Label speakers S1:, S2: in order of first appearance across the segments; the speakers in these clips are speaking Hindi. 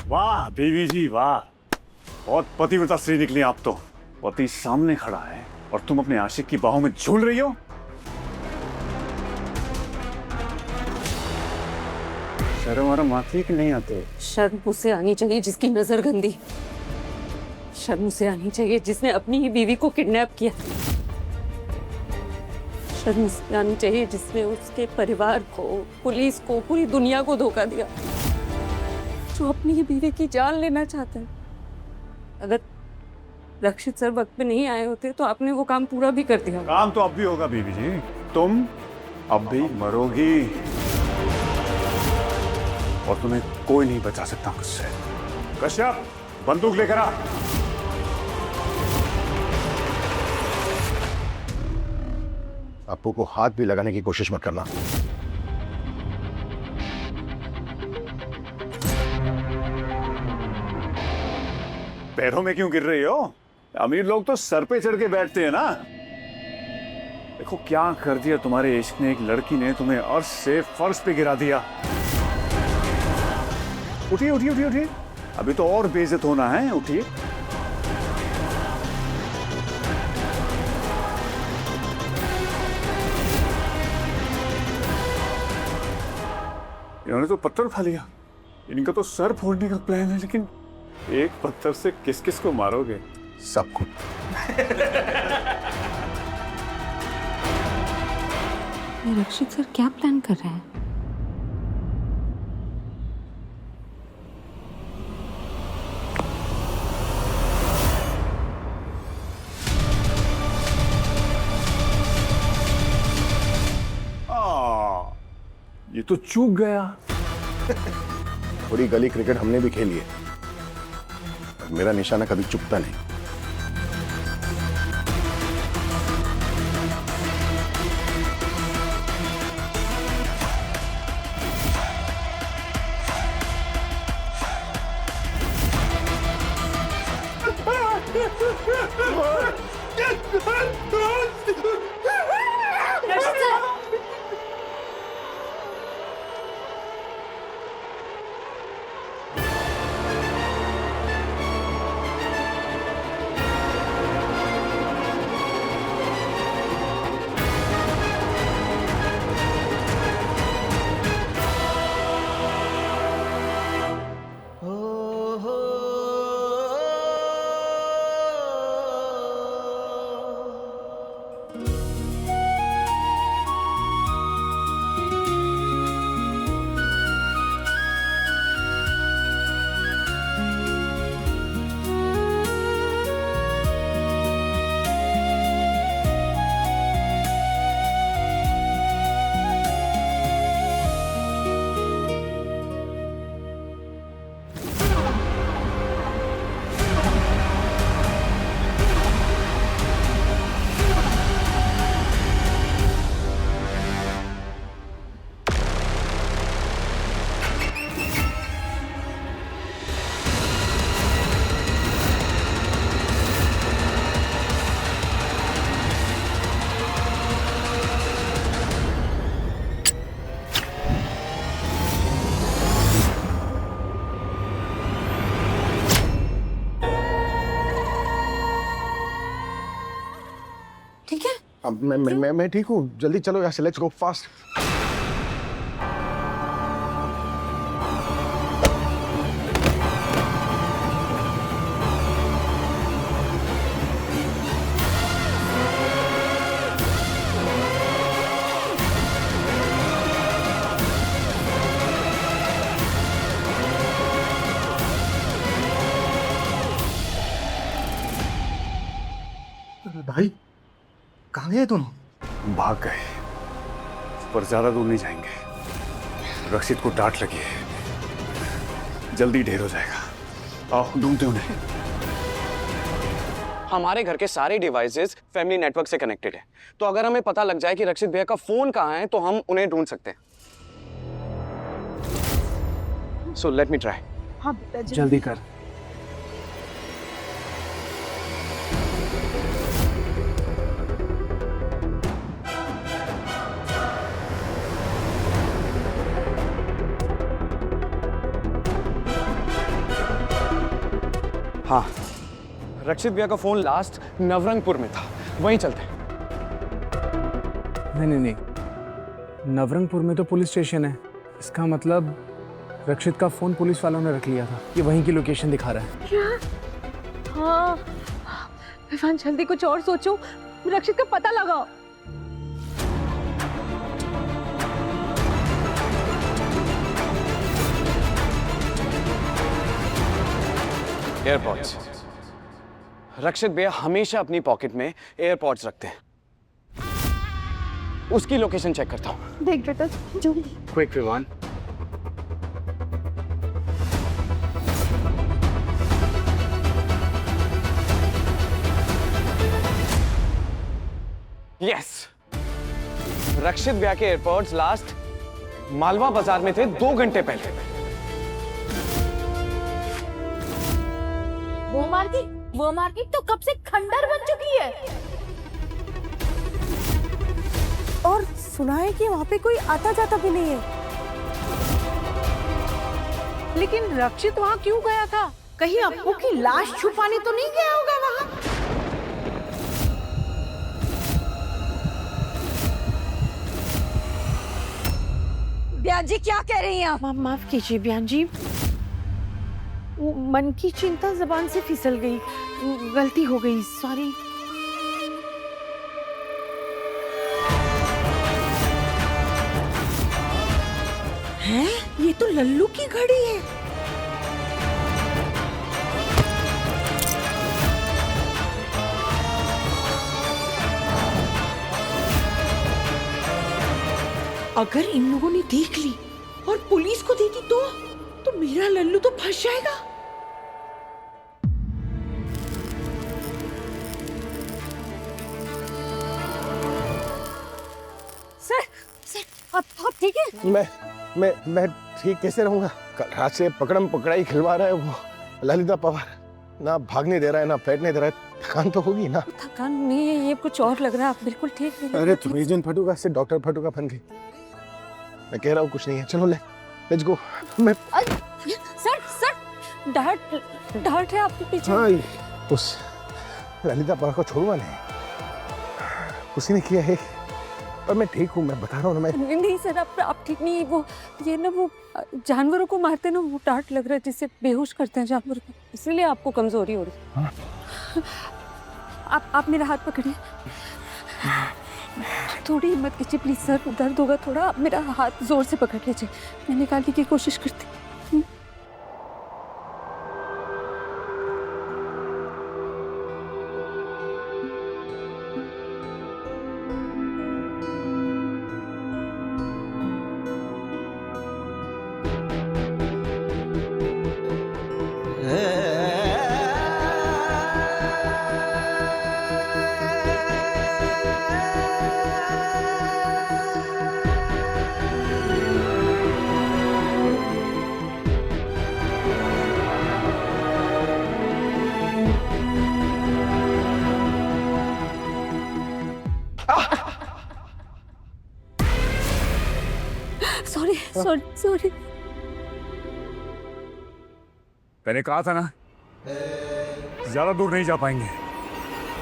S1: वाह बीवी जी वाह, बहुत पतिव्रता स्त्री निकली आप तो। पति सामने खड़ा है और तुम अपने आशिक की बाहों में झूल रही हो। शर्म वरम आती है कि नहीं आती?
S2: शर्म उसे आनी चाहिए जिसकी नजर गंदी। शर्म उसे आनी चाहिए जिसने अपनी ही बीवी को किडनैप किया। शर्म उसे आनी चाहिए जिसने उसके परिवार को, पुलिस को, पूरी दुनिया को धोखा दिया, जो अपनी ही बीवी की जान लेना चाहता है। अगर रक्षित सर वक्त पे नहीं आए होते तो आपने वो काम पूरा भी कर दिया।
S1: काम तो अब भी होगा बीवी जी, तुम अब भी मरोगी और तुम्हें कोई नहीं बचा सकता मुझसे। कश्यप, बंदूक लेकर आ।
S3: आपू को हाथ भी लगाने की कोशिश मत करना।
S1: पैरों में क्यों गिर रही हो? अमीर लोग तो सर पे चढ़ के बैठते हैं ना। देखो क्या कर दिया तुम्हारे इश्क ने, एक लड़की ने तुम्हें अर्श से फर्श पे गिरा दिया। उठिए उठिए उठिए उठिए, अभी तो और बेइज्जत होना है, उठिए। इन्होंने तो पत्थर उठा लिया, इनका तो सर फोड़ने का प्लान है, लेकिन एक पत्थर से किस किस को मारोगे?
S3: सबको।
S2: रक्षित सर क्या प्लान कर रहे हैं?
S1: ये तो चूक गया।
S3: पूरी गली क्रिकेट हमने भी खेली है, मेरा निशाना कभी चुकता नहीं।
S2: ठीक है,
S3: अब मैं ठीक हूँ, जल्दी चलो यहाँ से, लेट्स गो फास्ट। भाई कहाँ गए दोनों?
S1: भाग गए, पर ज्यादा दूर नहीं जाएंगे। रक्षित को डांट लगी है, जल्दी ढेर हो जाएगा। आओ ढूंढते उन्हें।
S4: हमारे घर के सारे डिवाइसेस फैमिली नेटवर्क से कनेक्टेड है, तो अगर हमें पता लग जाए कि रक्षित भैया का फोन कहाँ है तो हम उन्हें ढूंढ सकते हैं। So let me try.
S2: हाँ बेटा
S4: जल्दी कर। हाँ, रक्षित भैया का फोन लास्ट नवरंगपुर में था, वहीं चलते हैं।
S5: नहीं, नवरंगपुर में तो पुलिस स्टेशन है। इसका मतलब रक्षित का फोन पुलिस वालों ने रख लिया था। ये वहीं की लोकेशन दिखा रहा है।
S2: क्या? हाँ विवान, जल्दी कुछ और सोचो, रक्षित का पता लगाओ।
S4: एयरपॉड्स। रक्षित भैया हमेशा अपनी पॉकेट में एयरपॉड्स रखते हैं। उसकी लोकेशन चेक करता हूँ।
S2: देख बेटा, जो
S5: क्विक विवान।
S4: यस, रक्षित भैया के एयरपॉड्स लास्ट मालवा बाजार में थे 2 घंटे पहले।
S6: वो मार्केट तो कब से खंडर बन चुकी है।
S7: और सुना है कि वहाँ पे कोई आता जाता भी नहीं है।
S6: लेकिन रक्षित वहाँ क्यों गया था? कहीं अप्पू की लाश छुपाने तो नहीं गया होगा वहाँ?
S7: बयान जी क्या कह रही हैं आप?
S6: माफ कीजिए बयान जी, वो मन की चिंता जबान से फिसल गई, गलती हो गई, सॉरी। हैं? ये तो लल्लू की घड़ी है। अगर इन लोगों ने देख ली और पुलिस को दे दी तो मेरा लल्लू तो फंस जाएगा।
S7: सर आप ठीक है?
S3: मैं ठीक कैसे रहूंगा? कल रात से पकड़म पकड़ाई खिलवा रहा है वो ललिता पवार। ना भागने दे रहा है, ना बैठने दे रहा है। थकान तो होगी ना?
S2: थकान नहीं है, ये कुछ और लग रहा है। आप बिल्कुल ठीक नहीं।
S3: अरे तुम एजेंट फटूगा से डॉक्टर फटूगा बन गई। मैं कह रहा हूँ कुछ नहीं है, चलो लेट्स गो। मैं
S2: सर डांट है आपके पीछे।
S3: हाँ, उस ललिता पवार को छोड़ूंगा नहीं, उसी ने किया है। और मैं ठीक हूँ, मैं बता रहा हूँ ना। मैं
S2: नहीं सर, आप ठीक नहीं है। वो जानवरों को मारते ना, वो डांट लग रहा है जिससे बेहोश करते हैं जानवर को, इसलिए आपको कमजोरी हो रही है। हाँ? आप मेरा हाथ पकड़िए, थोड़ी हिम्मत कीजिए प्लीज सर, दर्द होगा थोड़ा। आप मेरा हाथ जोर से पकड़ लीजिए, मैं निकालने की कोशिश करती हूँ। सॉरी।
S1: मैंने कहा था ना, ज्यादा दूर नहीं जा पाएंगे।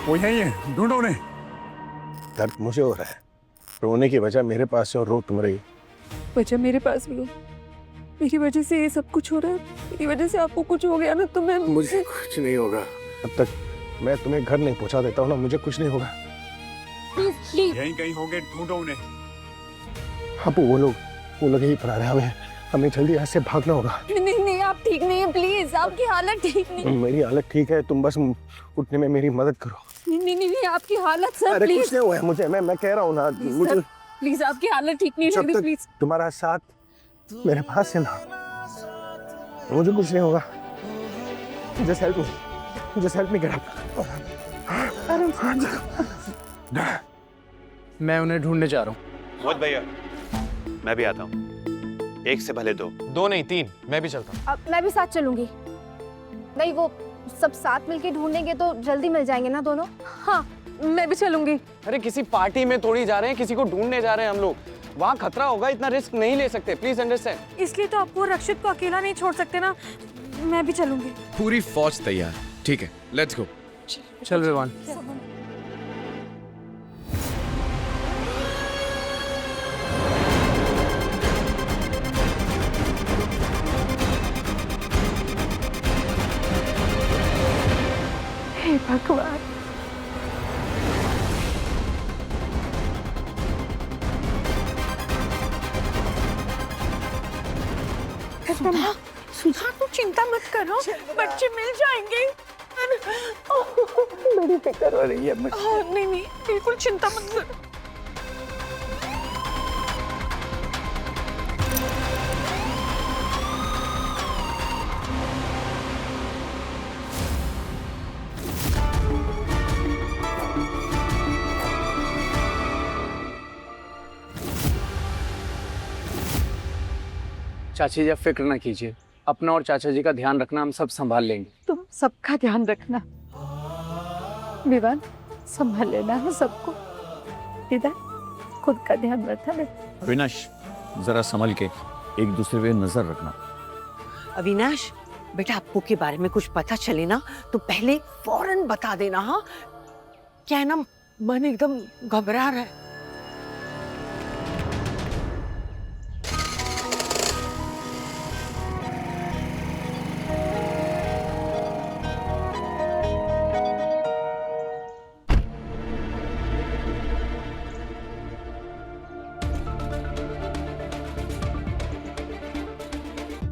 S1: वो यही है, ढूंढो उन्हें।
S3: दर्द मुझे हो रहा है, रोने की वजह मेरे पास है और रो तुम रही।
S2: वजह मेरे पास भी है, मेरी वजह से ये सब कुछ हो रहा है। मेरी वजह से आपको कुछ हो गया ना तो मैं
S3: मुझे कुछ नहीं होगा। अब तक मैं तुम्हें घर नहीं पहुंचा देता हूँ ना, मुझे कुछ नहीं होगा।
S2: प्लीज
S1: यहीं कहीं होंगे, ढूंढो उन्हें।
S3: अब वो लोग यही पड़ा रहे। हमें जल्दी यहाँ से भागना होगा।
S2: नहीं आप ठीक नहीं है, प्लीज आपकी हालत ठीक नहीं।
S3: मेरी हालत ठीक है, तुम बस उठने में मेरी मदद करो।
S2: नहीं आपकी हालत सर
S3: अरे
S2: प्लीज।
S3: कुछ नहीं हुआ है मुझे, मैं कह रहा हूँ ना मुझे।
S2: प्लीज आपकी हालत ठीक नहीं
S3: जब
S2: लग रही,
S3: तक
S2: प्लीज।
S3: तुम्हारा साथ मेरे पास है ना, मुझे कुछ नहीं होगा। Just help me get up।
S5: मैं उन्हें ढूंढने जा रहा हूँ।
S4: मोहित भैया, मैं भी आता हूँ। 1 से भले 2 नहीं 3, मैं भी चलता हूँ।
S7: अब मैं भी साथ चलूंगी। नहीं, वो सब साथ मिलके ढूंढेंगे तो जल्दी मिल जाएंगे ना दोनों।
S2: हाँ मैं भी चलूंगी।
S4: अरे किसी पार्टी में थोड़ी जा रहे हैं, किसी को ढूंढने जा रहे हैं हम लोग। वहाँ खतरा होगा, इतना रिस्क नहीं ले सकते, प्लीज अंडरस्टैंड।
S2: इसलिए तो आपको रक्षित को अकेला नहीं छोड़ सकते ना, मैं भी चलूंगी।
S8: पूरी फौज तैयार, ठीक है, लेट्स गो।
S5: चल विवान।
S6: हे भगवान, सुधा, सुधा तू चिंता मत करो, बच्चे मिल जाएंगे। बड़ी फिक्र हो रही है मुझे। नहीं नहीं, बिल्कुल चिंता मत करो।
S5: चाची जी आप फिक्र ना कीजिए, अपना और चाचा जी का ध्यान रखना, हम सब संभाल लेंगे।
S6: तुम सबका ध्यान रखना विवान, संभाल लेना है सबको। इधर खुद का ध्यान रखना है।
S9: अविनाश जरा संभल के एक दूसरे पे नजर रखना।
S10: अविनाश बेटा, अप्पू के बारे में कुछ पता चले ना तो पहले फौरन बता देना। हाँ, क्या है ना, मन एकदम घबरा रहा है।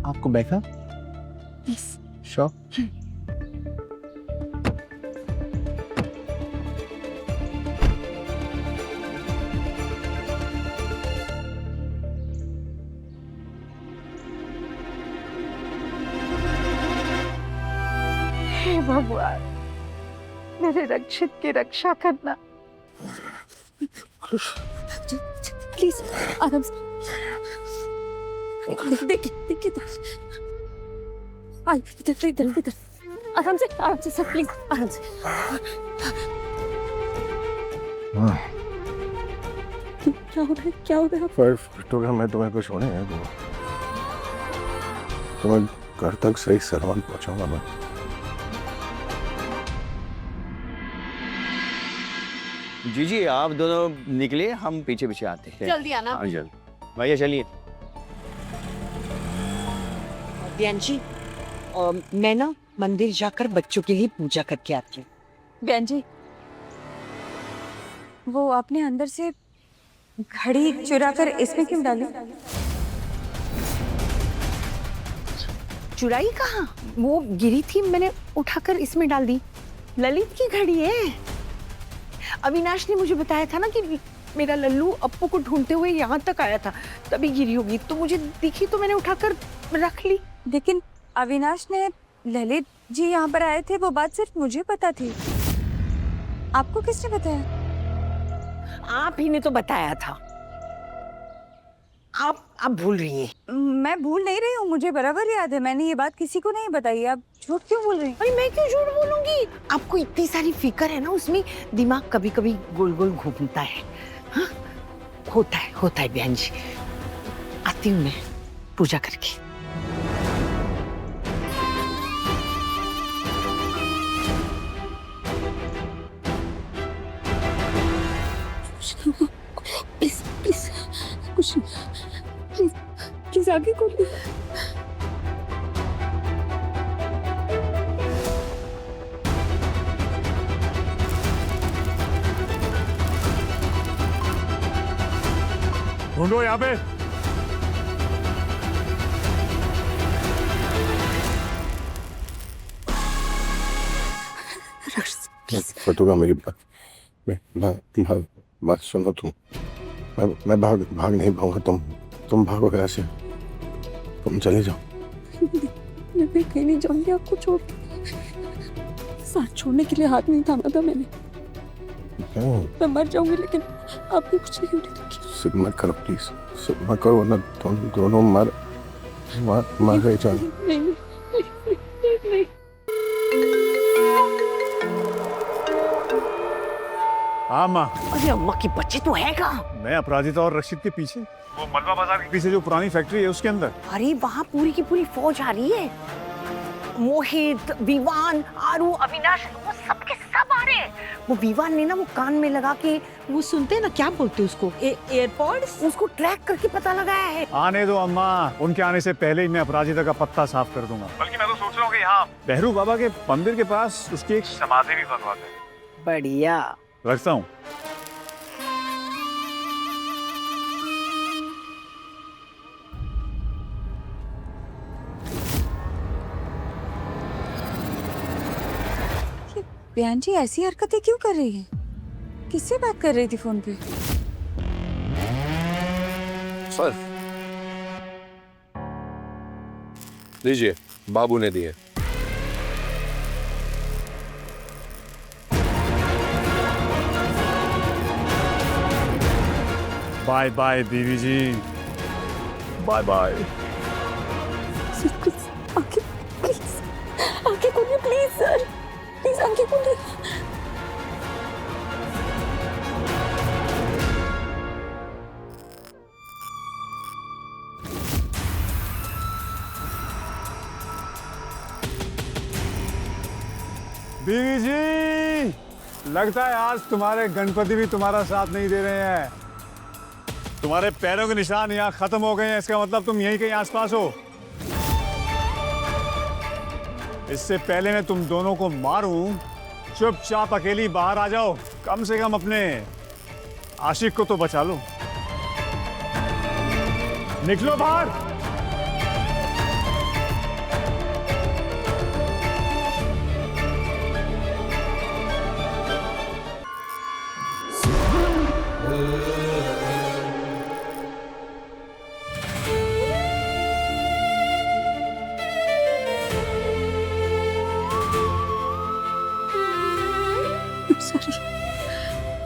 S5: आपको बैठा? श्योर।
S6: हे भगवान, मेरे रक्षित की रक्षा करना।
S2: प्लीज आराम से। देखिए इधर इधर इधर, आराम से सर, प्लीज आराम से। क्या हो रहा है?
S3: फटोगा, मैं तुम्हें कुछ होने है तुम्हें घर तक सही सलामत पहुंचाऊंगा मैं।
S9: जी आप दोनों निकले, हम पीछे पीछे आते हैं।
S6: जल्दी आना।
S9: हाँ जल्दी भैया, चलिए।
S10: बहन जी, मैं ना मंदिर जाकर बच्चों के लिए पूजा करके आती हूँ।
S2: बहन जी, वो आपने अंदर से घड़ी चुरा कर इसमें क्यों डाली?
S10: चुराई कहाँ? वो गिरी थी, मैंने उठाकर इसमें डाल दी। ललित की घड़ी है। अविनाश ने मुझे बताया था ना कि मेरा लल्लू अप्पू को ढूंढते हुए यहाँ तक आया था, तभी गिरी होगी। तो मुझे दिखी तो मैंने उठाकर रख ली।
S2: लेकिन अविनाश ने ललित जी यहाँ पर आए थे, वो बात सिर्फ मुझे पता थी। आपको किसने बताया?
S10: आप ही ने तो बताया था। आप भूल रही हैं।
S2: मैं भूल नहीं रही हूँ, मुझे बराबर याद है। मैंने ये बात किसी को नहीं बताई। आप झूठ क्यों बोल रही हैं?
S10: अरे मैं क्यों झूठ बोलूंगी? आपको इतनी सारी फिक्र है ना, उसमें दिमाग कभी कभी गोल गोल घूमता है। हाँ, होता है बहन जी। आती हूँ मैं पूजा करके।
S2: प्लीज कुछ प्लीज आगे खोल।
S1: ढूंढो यहाँ पे।
S3: फटोगा, मेरी बात सुनो। मैं भाग नहीं पाऊंगा। तुम भागो यहाँ से, तुम चले जाओ।
S2: मैं कहीं नहीं जाऊंगी आपको छोड़। साथ छोड़ने के लिए हाथ नहीं थामा था मैंने। मैं मर जाऊंगी लेकिन आपको कुछ नहीं होने दूंगी।
S3: सिद्ध मत करो प्लीज, सिद्ध मत करो, वरना तुम दोनों मर गए। चल
S2: नहीं।
S1: हाँ माँ।
S10: अरे अम्मा की बच्चे तो है कहाँ?
S1: मैं अपराजिता और रशीद के पीछे, वो मलबा बाजार के पीछे जो पुरानी फैक्ट्री है उसके अंदर।
S10: अरे वहाँ पूरी की पूरी फौज आ रही है। मोहित, विवान, आरू, अविनाश, वो सब के सब आ रहे हैं। वो विवान ने ना वो कान में लगा के वो सुनते हैं ना, क्या बोलते हैं उसको, एयरपॉड्स, उसको ट्रैक करके पता लगाया है।
S1: आने दो अम्मा, उनके आने से पहले ही मैं अपराजिता का पत्ता साफ कर दूंगा। बल्कि मैं तो सोच रहा हूँ कि यहाँ बहरू बाबा के मंदिर के पास उसकी एक समाधि भी बनवाते हैं।
S10: बढ़िया।
S1: रखता हूँ।
S2: बहन जी ऐसी हरकतें क्यों कर रही है? किससे बात कर रही थी फोन पे?
S8: सर लीजिए, बाबू ने दिए।
S1: बाय बाय बीवी जी, बाय बाय।
S2: आंखें प्लीज, आंखें खोलिए प्लीज सर, प्लीज आंखें खोलिए।
S1: बीवी जी, लगता है आज तुम्हारे गणपति भी तुम्हारा साथ नहीं दे रहे हैं। तुम्हारे पैरों के निशान यहाँ खत्म हो गए हैं, इसका मतलब तुम यहीं कहीं आसपास हो। इससे पहले मैं तुम दोनों को मारूं, चुपचाप अकेली बाहर आ जाओ। कम से कम अपने आशिक को तो बचा लो। निकलो बाहर।
S2: सॉरी,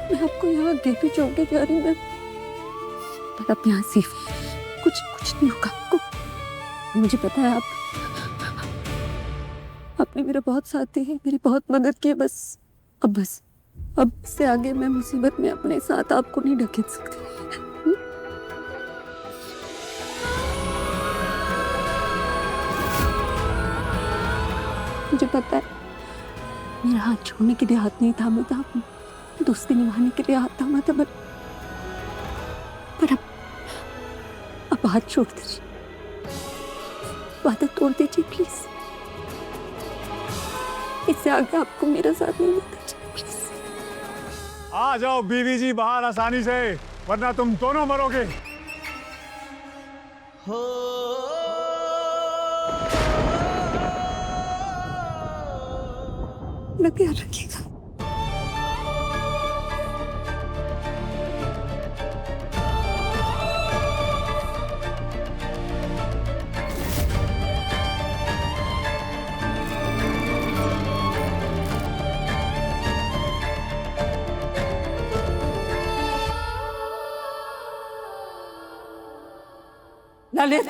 S2: मैं आपको यहाँ अकेले भी छोड़ के जा रही हूँ। पर अब यहाँ सिर्फ कुछ नहीं होगा आपको। मुझे पता है आपने मेरा बहुत साथ दिया है, मेरी बहुत मदद की है। अब इससे आगे मैं मुसीबत में अपने साथ आपको नहीं ढकेल सकती। मुझे पता है मेरा हाथ छोड़ने के लिए हाथ नहीं थामा था, दोस्ती निभाने के लिए हाथ थामा था, पर अब हाथ छोड़ दीजिए, वादा तोड़ दीजिए प्लीज। इससे आगे आपको मेरा साथ नहीं मिलता। प्लीज
S1: आ जाओ बीवी जी बाहर आसानी से, वरना तुम दोनों मरोगे।
S2: अपना ख्याल रखिएगा। ललित,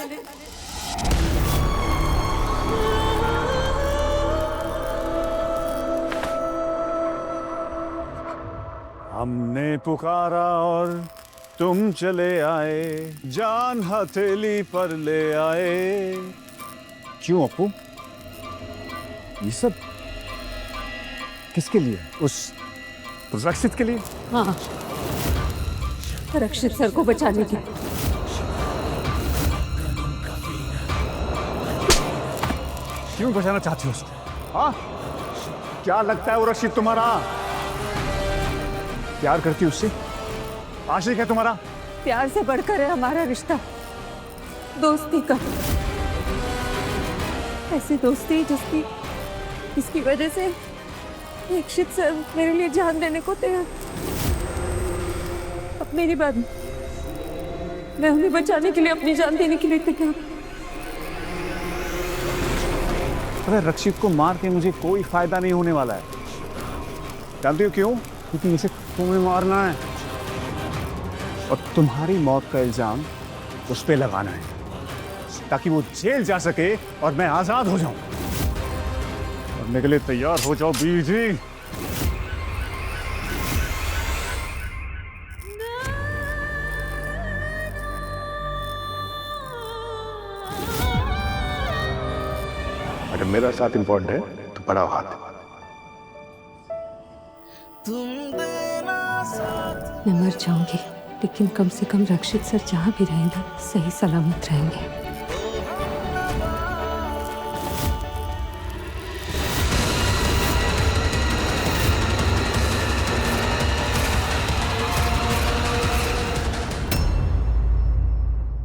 S1: हमने पुकारा और तुम चले आए, जान हथेली पर ले आए। क्यों अपू, ये सब किसके लिए? उस रक्षित के लिए?
S2: हाँ, रक्षित सर को बचाने के लिए।
S1: क्यों बचाना चाहती हो उसको? हाँ, क्या लगता है वो रक्षित तुम्हारा? प्यार करती उससे? आशिक है तुम्हारा?
S2: प्यार से बढ़कर है हमारा रिश्ता, दोस्ती का। ऐसी दोस्ती जिसकी वजह से रक्षित सर मेरे लिए जान देने को तैयार। अब मेरी बात, मैं उन्हें बचाने के लिए अपनी जान देने के लिए तैयार।
S1: अरे रक्षित को मार के मुझे कोई फायदा नहीं होने वाला है। जानती हो क्यों? क्योंकि इसे तुम्हें मारना है और तुम्हारी मौत का इल्जाम उस पे लगाना है, ताकि वो जेल जा सके और मैं आजाद हो जाऊं। मरने के लिए तैयार हो जाओ बीवी जी। अगर
S3: मेरा साथ इम्पोर्टेंट है तो बढ़ाओ हाथ।
S2: मैं मर जाऊंगी, लेकिन कम से कम रक्षित सर जहाँ भी रहेंगे सही सलामत रहेंगे।